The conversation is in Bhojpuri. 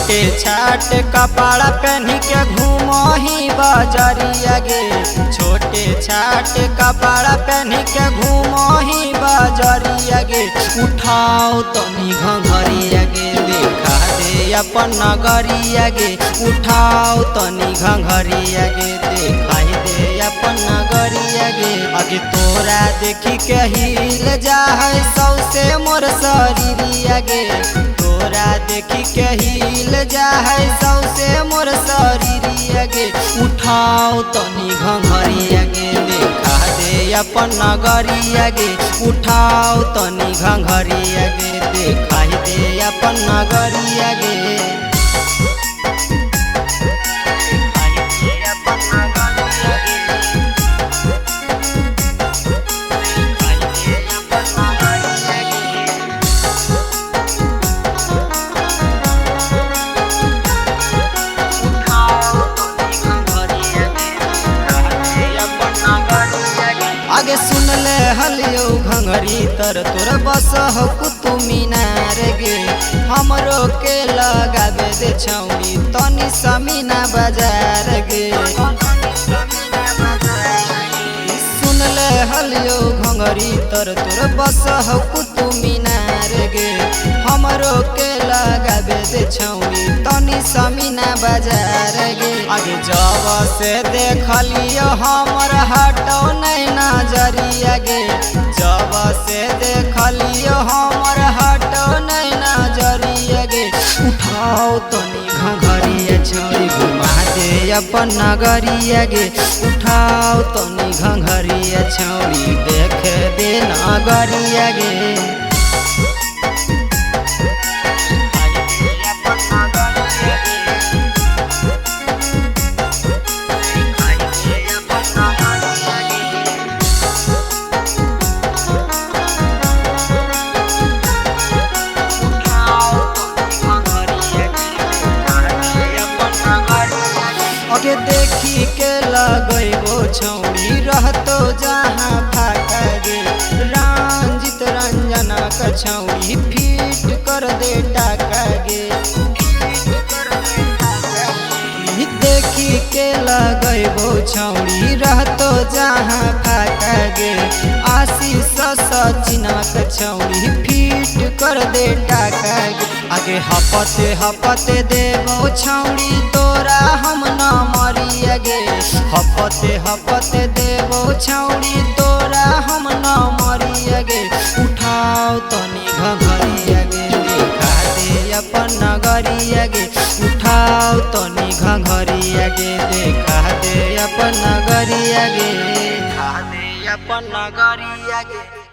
छोटे छाट कपड़ा पहन के घूमही बजरिया गे। छोटे छाट कपड़ा पहन के घूमही बजरिया गे। उठाओ तनी घंघरिया गे देखा दे अपन नगरिया गे। उठाओ तनी घंघरिया गे देखाई दे अपन नगरिया गे। आगे तोरा देखी के हिल जा है सौसे मोर शरीरिया गे। तोरा देखी के हिल जा है सौसे मोर शरीरिया गे। उठाओ तनी घंघरिया गे देखा दे अपन नगरिया गे। उठाओ तनी घंघरिया गे देखाई दे अपन नगरिया गे। आगे सुन ले हलियो घंघरी तर तोर बस हो कुतु मीनार गे। हमरो के लगाबे दे छौड़ी तनी समीना बाजार गे। सुन ले हलियो घंघरी तर तोर बस हो कुतु मीनार गे। हमरो के लगाबे दे छौड़ी तनी समीना बाजार गे। आगे जब से देखलियो हमर हटो नहीं नजरिया गे। जब से देखलियो हमर हटो नहीं नजरिया गे। उठाओ तनी घंघरिया छोड़ी घुमा दे अपन नगरिया गे। उठाओ तनी घंघरिया छोड़ी देख दे नगरिया गे। आगे देखी के लगो छौड़ी रहतो जहाँ फाका गे। रंजित रंजना का छौड़ी फिट कर दे टाका गे। देखी के लगो छौड़ी रहतो जहाँ फाका गे। आशीष सचिना का छौड़ी फिट कर दे टाका गे। आगे हपते हपते देवो छौड़ी तोरा हम न मरिया गे। हपते हपते देवो छौड़ी तोरा हम न मरिया गे। उठाओ तनी घंघरिया गे देखा दे अपन नगरिया गे। उठाओ तनी घंघरिया गे देखा दे अपन नगरिया गे। देखा दे अपन नगरिया गे।